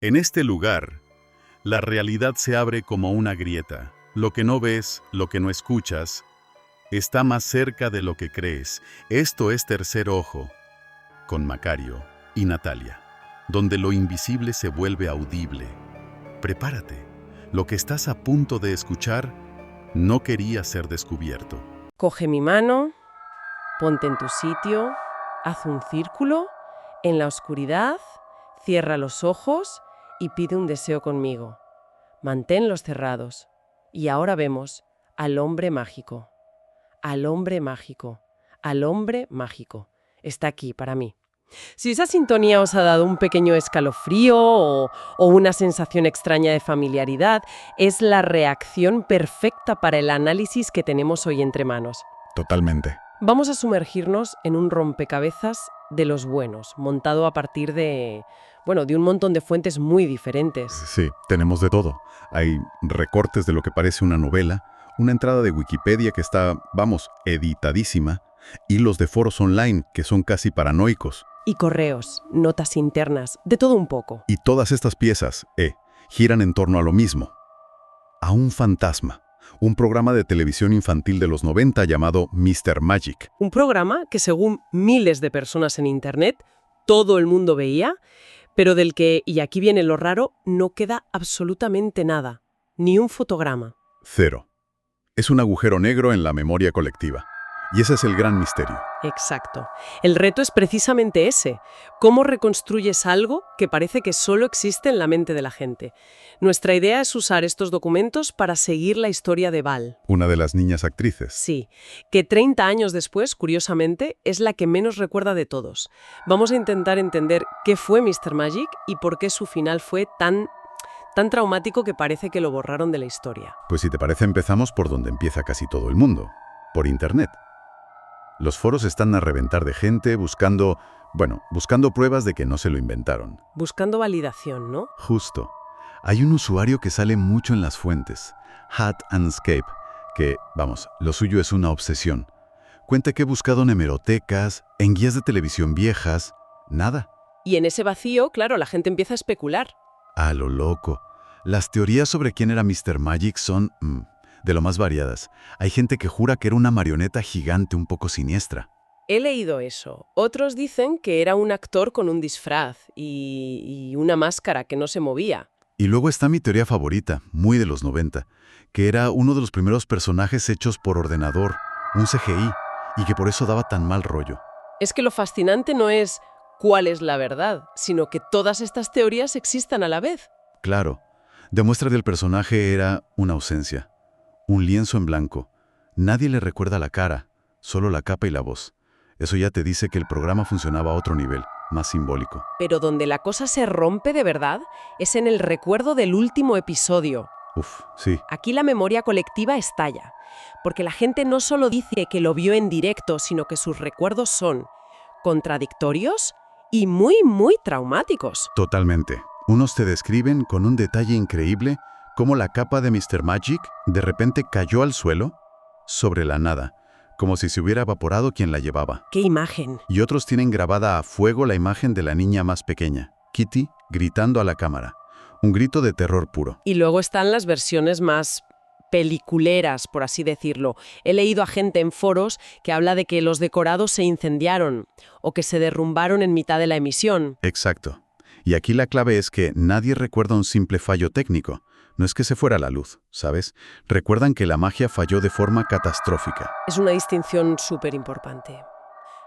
En este lugar, la realidad se abre como una grieta. Lo que no ves, lo que no escuchas, está más cerca de lo que crees. Esto es Tercer Ojo, con Macario y Natalia, donde lo invisible se vuelve audible. Prepárate, lo que estás a punto de escuchar no quería ser descubierto. Coge mi mano, ponte en tu sitio, haz un círculo, en la oscuridad, cierra los ojos y pide un deseo conmigo. Manténlos cerrados. Y ahora vemos al hombre mágico. Al hombre mágico. Al hombre mágico. Está aquí para mí. Si esa sintonía os ha dado un pequeño escalofrío o una sensación extraña de familiaridad, es la reacción perfecta para el análisis que tenemos hoy entre manos. Totalmente. Vamos a sumergirnos en un rompecabezas de los buenos, montado a partir de un montón de fuentes muy diferentes. Sí, tenemos de todo. Hay recortes de lo que parece una novela, una entrada de Wikipedia que está, editadísima, hilos de foros online que son casi paranoicos. Y correos, notas internas, de todo un poco. Y todas estas piezas, giran en torno a lo mismo. A un fantasma. Un programa de televisión infantil de los 90 llamado Mr. Magic. Un programa que, según miles de personas en Internet, todo el mundo veía, pero del que, y aquí viene lo raro, no queda absolutamente nada. Ni un fotograma. Cero. Es un agujero negro en la memoria colectiva. Y ese es el gran misterio. Exacto. El reto es precisamente ese. ¿Cómo reconstruyes algo que parece que solo existe en la mente de la gente? Nuestra idea es usar estos documentos para seguir la historia de Val. Una de las niñas actrices. Sí, que 30 años después, curiosamente, es la que menos recuerda de todos. Vamos a intentar entender qué fue Mr. Magic y por qué su final fue tan traumático que parece que lo borraron de la historia. Pues si te parece, empezamos por donde empieza casi todo el mundo. Por Internet. Los foros están a reventar de gente buscando pruebas de que no se lo inventaron. Buscando validación, ¿no? Justo. Hay un usuario que sale mucho en las fuentes, Hat and Escape, que, lo suyo es una obsesión. Cuenta que he buscado en hemerotecas, en guías de televisión viejas, nada. Y en ese vacío, claro, la gente empieza a especular. A lo loco. Las teorías sobre quién era Mr. Magic son de lo más variadas. Hay gente que jura que era una marioneta gigante un poco siniestra. He leído eso. Otros dicen que era un actor con un disfraz y una máscara que no se movía. Y luego está mi teoría favorita, muy de los 90, que era uno de los primeros personajes hechos por ordenador, un CGI, y que por eso daba tan mal rollo. Es que lo fascinante no es cuál es la verdad, sino que todas estas teorías existan a la vez. Claro. Demuestra que el personaje era una ausencia. Un lienzo en blanco. Nadie le recuerda la cara, solo la capa y la voz. Eso ya te dice que el programa funcionaba a otro nivel, más simbólico. Pero donde la cosa se rompe de verdad es en el recuerdo del último episodio. Sí. Aquí la memoria colectiva estalla, porque la gente no solo dice que lo vio en directo, sino que sus recuerdos son contradictorios y muy, muy traumáticos. Totalmente. Unos te describen con un detalle increíble cómo la capa de Mr. Magic de repente cayó al suelo, sobre la nada, como si se hubiera evaporado quien la llevaba. ¡Qué imagen! Y otros tienen grabada a fuego la imagen de la niña más pequeña, Kitty, gritando a la cámara. Un grito de terror puro. Y luego están las versiones más peliculeras, por así decirlo. He leído a gente en foros que habla de que los decorados se incendiaron o que se derrumbaron en mitad de la emisión. Exacto. Y aquí la clave es que nadie recuerda un simple fallo técnico. No es que se fuera la luz, ¿sabes? Recuerdan que la magia falló de forma catastrófica. Es una distinción súper importante.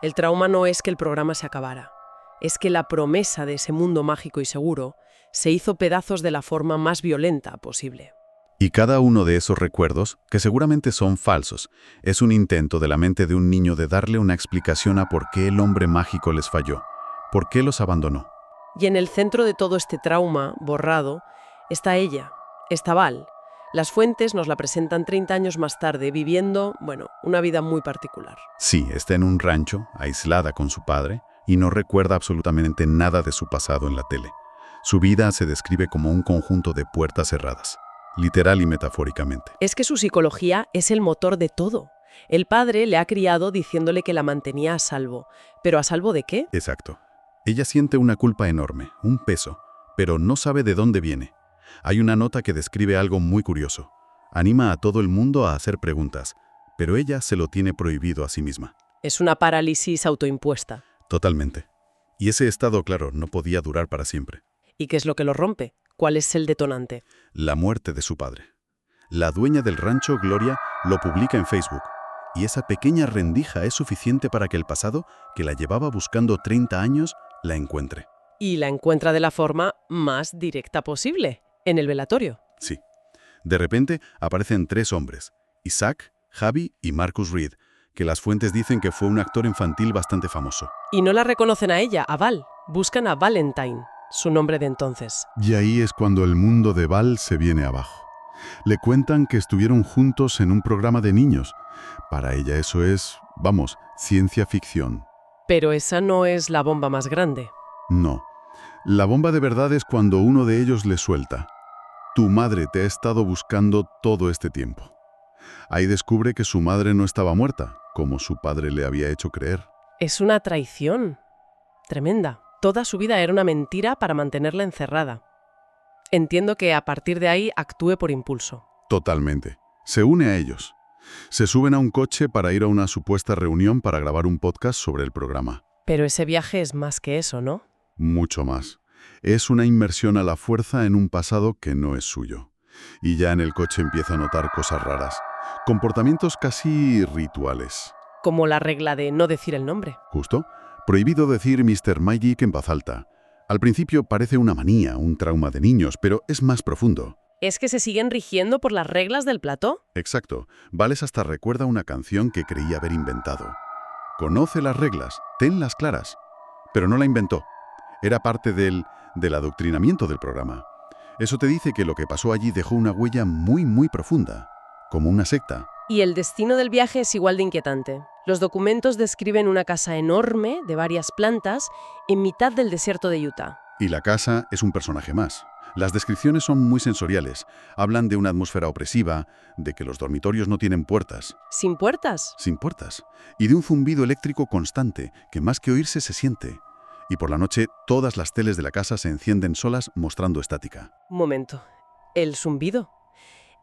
El trauma no es que el programa se acabara. Es que la promesa de ese mundo mágico y seguro se hizo pedazos de la forma más violenta posible. Y cada uno de esos recuerdos, que seguramente son falsos, es un intento de la mente de un niño de darle una explicación a por qué el hombre mágico les falló, por qué los abandonó. Y en el centro de todo este trauma borrado está ella, está Val. Las fuentes nos la presentan 30 años más tarde, viviendo, una vida muy particular. Sí, está en un rancho, aislada con su padre, y no recuerda absolutamente nada de su pasado en la tele. Su vida se describe como un conjunto de puertas cerradas, literal y metafóricamente. Es que su psicología es el motor de todo. El padre le ha criado diciéndole que la mantenía a salvo. ¿Pero a salvo de qué? Exacto. Ella siente una culpa enorme, un peso, pero no sabe de dónde viene. Hay una nota que describe algo muy curioso. Anima a todo el mundo a hacer preguntas, pero ella se lo tiene prohibido a sí misma. Es una parálisis autoimpuesta. Totalmente. Y ese estado, claro, no podía durar para siempre. ¿Y qué es lo que lo rompe? ¿Cuál es el detonante? La muerte de su padre. La dueña del rancho, Gloria, lo publica en Facebook. Y esa pequeña rendija es suficiente para que el pasado, que la llevaba buscando 30 años, la encuentre. Y la encuentra de la forma más directa posible, en el velatorio. Sí. De repente aparecen 3 hombres, Isaac, Javi y Marcus Reed, que las fuentes dicen que fue un actor infantil bastante famoso. Y no la reconocen a ella, a Val. Buscan a Valentine, su nombre de entonces. Y ahí es cuando el mundo de Val se viene abajo. Le cuentan que estuvieron juntos en un programa de niños. Para ella eso es, vamos, ciencia ficción. Pero esa no es la bomba más grande. No. La bomba de verdad es cuando uno de ellos le suelta. Tu madre te ha estado buscando todo este tiempo. Ahí descubre que su madre no estaba muerta, como su padre le había hecho creer. Es una traición. Tremenda. Toda su vida era una mentira para mantenerla encerrada. Entiendo que a partir de ahí actúe por impulso. Totalmente. Se une a ellos. Se suben a un coche para ir a una supuesta reunión para grabar un podcast sobre el programa. Pero ese viaje es más que eso, ¿no? Mucho más. Es una inmersión a la fuerza en un pasado que no es suyo. Y ya en el coche empieza a notar cosas raras. Comportamientos casi rituales. Como la regla de no decir el nombre. Justo. Prohibido decir Mr. Magic en voz alta. Al principio parece una manía, un trauma de niños, pero es más profundo. ¿Es que se siguen rigiendo por las reglas del plató? Exacto. Vales hasta recuerda una canción que creía haber inventado. Conoce las reglas, tenlas claras. Pero no la inventó. Era parte del adoctrinamiento del programa. Eso te dice que lo que pasó allí dejó una huella muy, muy profunda. Como una secta. Y el destino del viaje es igual de inquietante. Los documentos describen una casa enorme, de varias plantas, en mitad del desierto de Utah. Y la casa es un personaje más. Las descripciones son muy sensoriales. Hablan de una atmósfera opresiva, de que los dormitorios no tienen puertas. ¿Sin puertas? Sin puertas. Y de un zumbido eléctrico constante, que más que oírse se siente. Y por la noche todas las teles de la casa se encienden solas mostrando estática. Un momento. ¿El zumbido?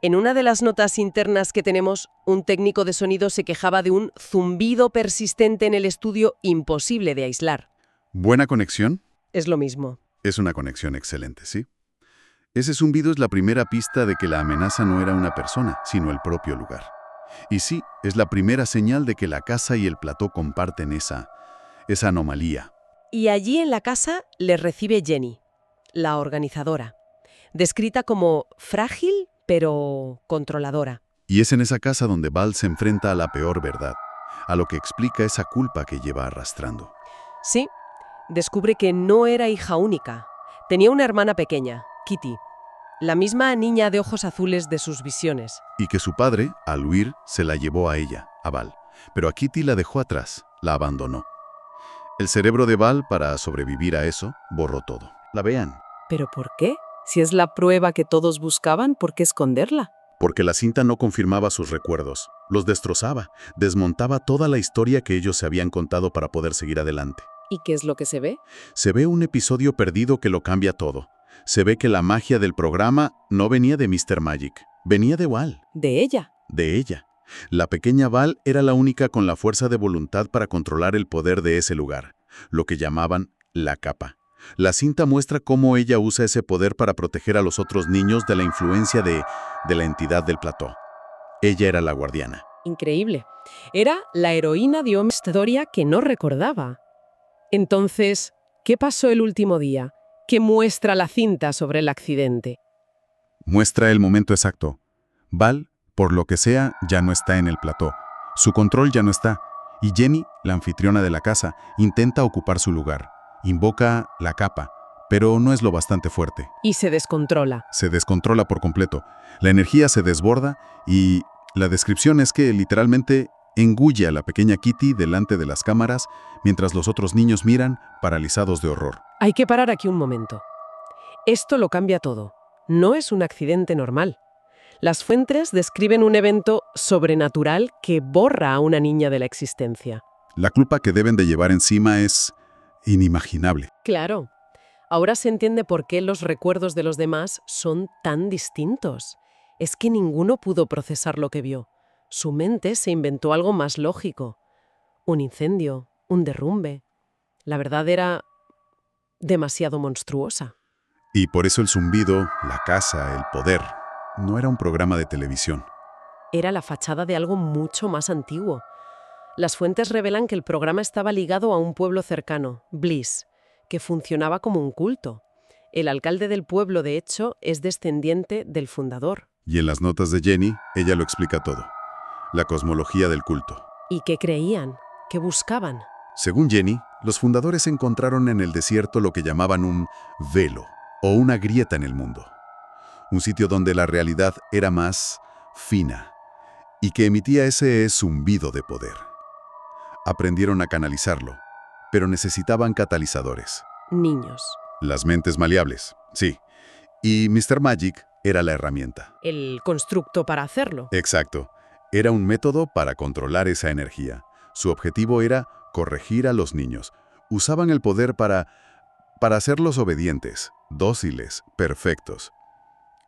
En una de las notas internas que tenemos, un técnico de sonido se quejaba de un zumbido persistente en el estudio imposible de aislar. ¿Buena conexión? Es lo mismo. Es una conexión excelente, ¿sí? Ese zumbido es la primera pista de que la amenaza no era una persona, sino el propio lugar. Y sí, es la primera señal de que la casa y el plató comparten esa anomalía. Y allí en la casa le recibe Jenny, la organizadora, descrita como frágil pero controladora. Y es en esa casa donde Val se enfrenta a la peor verdad, a lo que explica esa culpa que lleva arrastrando. Sí, descubre que no era hija única. Tenía una hermana pequeña, Kitty, la misma niña de ojos azules de sus visiones. Y que su padre, al huir, se la llevó a ella, a Val. Pero a Kitty la dejó atrás, la abandonó. El cerebro de Val, para sobrevivir a eso, borró todo. La vean. ¿Pero por qué? Si es la prueba que todos buscaban, ¿por qué esconderla? Porque la cinta no confirmaba sus recuerdos, los destrozaba, desmontaba toda la historia que ellos se habían contado para poder seguir adelante. ¿Y qué es lo que se ve? Se ve un episodio perdido que lo cambia todo. Se ve que la magia del programa no venía de Mr. Magic, venía de Val. De ella. De ella. La pequeña Val era la única con la fuerza de voluntad para controlar el poder de ese lugar, lo que llamaban la capa. La cinta muestra cómo ella usa ese poder para proteger a los otros niños de la influencia de la entidad del plató. Ella era la guardiana. Increíble. Era la heroína de una historia que no recordaba. Entonces, ¿qué pasó el último día? ¿Qué muestra la cinta sobre el accidente? Muestra el momento exacto. Val, por lo que sea, ya no está en el plató. Su control ya no está. Y Jenny, la anfitriona de la casa, intenta ocupar su lugar. Invoca la capa, pero no es lo bastante fuerte. Y se descontrola. Se descontrola por completo. La energía se desborda y la descripción es que literalmente engulle a la pequeña Kitty delante de las cámaras mientras los otros niños miran, paralizados de horror. Hay que parar aquí un momento. Esto lo cambia todo. No es un accidente normal. Las fuentes describen un evento sobrenatural que borra a una niña de la existencia. La culpa que deben de llevar encima es inimaginable. Claro. Ahora se entiende por qué los recuerdos de los demás son tan distintos. Es que ninguno pudo procesar lo que vio. Su mente se inventó algo más lógico. Un incendio, un derrumbe. La verdad era demasiado monstruosa. Y por eso el zumbido, la casa, el poder, no era un programa de televisión. Era la fachada de algo mucho más antiguo. Las fuentes revelan que el programa estaba ligado a un pueblo cercano, Bliss, que funcionaba como un culto. El alcalde del pueblo, de hecho, es descendiente del fundador. Y en las notas de Jenny, ella lo explica todo. La cosmología del culto. ¿Y qué creían? ¿Qué buscaban? Según Jenny, los fundadores encontraron en el desierto lo que llamaban un velo, o una grieta en el mundo. Un sitio donde la realidad era más fina y que emitía ese zumbido de poder. Aprendieron a canalizarlo, pero necesitaban catalizadores. Niños. Las mentes maleables, sí. Y Mr. Magic era la herramienta. El constructo para hacerlo. Exacto. Era un método para controlar esa energía. Su objetivo era corregir a los niños. Usaban el poder para hacerlos obedientes, dóciles, perfectos.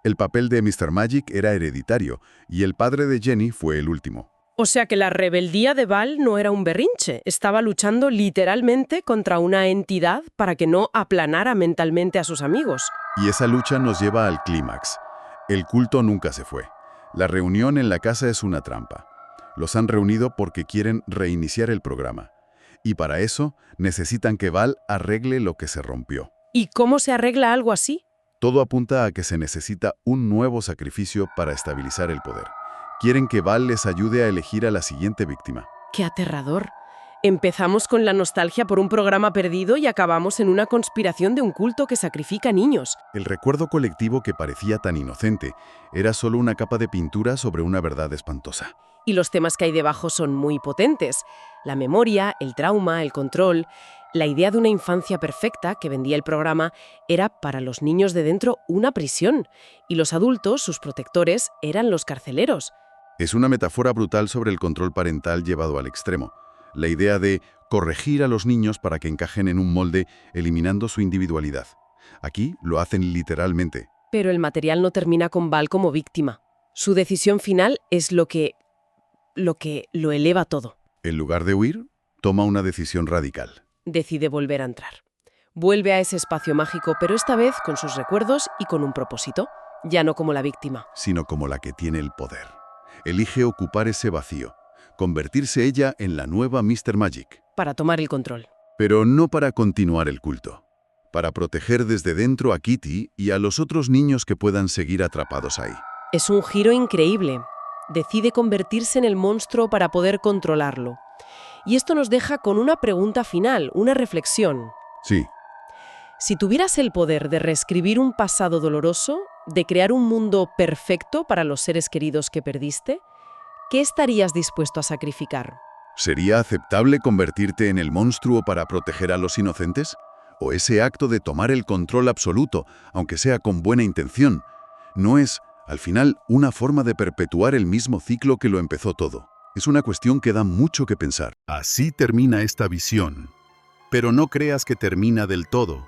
El papel de Mr. Magic era hereditario y el padre de Jenny fue el último. O sea que la rebeldía de Val no era un berrinche, estaba luchando literalmente contra una entidad para que no aplanara mentalmente a sus amigos. Y esa lucha nos lleva al clímax. El culto nunca se fue. La reunión en la casa es una trampa. Los han reunido porque quieren reiniciar el programa. Y para eso necesitan que Val arregle lo que se rompió. ¿Y cómo se arregla algo así? Todo apunta a que se necesita un nuevo sacrificio para estabilizar el poder. Quieren que Val les ayude a elegir a la siguiente víctima. ¡Qué aterrador! Empezamos con la nostalgia por un programa perdido y acabamos en una conspiración de un culto que sacrifica niños. El recuerdo colectivo que parecía tan inocente era solo una capa de pintura sobre una verdad espantosa. Y los temas que hay debajo son muy potentes. La memoria, el trauma, el control. La idea de una infancia perfecta que vendía el programa era para los niños de dentro una prisión. Y los adultos, sus protectores, eran los carceleros. Es una metáfora brutal sobre el control parental llevado al extremo. La idea de corregir a los niños para que encajen en un molde, eliminando su individualidad. Aquí lo hacen literalmente. Pero el material no termina con Val como víctima. Su decisión final es lo que lo eleva todo. En lugar de huir, toma una decisión radical. Decide volver a entrar. Vuelve a ese espacio mágico, pero esta vez con sus recuerdos y con un propósito. Ya no como la víctima. Sino como la que tiene el poder. Elige ocupar ese vacío, convertirse ella en la nueva Mr. Magic. Para tomar el control. Pero no para continuar el culto. Para proteger desde dentro a Kitty y a los otros niños que puedan seguir atrapados ahí. Es un giro increíble. Decide convertirse en el monstruo para poder controlarlo. Y esto nos deja con una pregunta final, una reflexión. Sí. Si tuvieras el poder de reescribir un pasado doloroso, de crear un mundo perfecto para los seres queridos que perdiste, ¿qué estarías dispuesto a sacrificar? ¿Sería aceptable convertirte en el monstruo para proteger a los inocentes? ¿O ese acto de tomar el control absoluto, aunque sea con buena intención, no es, al final, una forma de perpetuar el mismo ciclo que lo empezó todo? Es una cuestión que da mucho que pensar. Así termina esta visión. Pero no creas que termina del todo.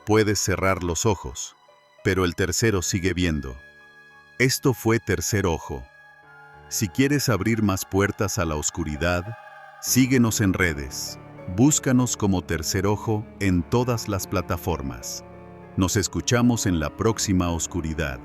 Puedes cerrar los ojos, pero el tercero sigue viendo. Esto fue Tercer Ojo. Si quieres abrir más puertas a la oscuridad, síguenos en redes. Búscanos como Tercer Ojo en todas las plataformas. Nos escuchamos en la próxima oscuridad.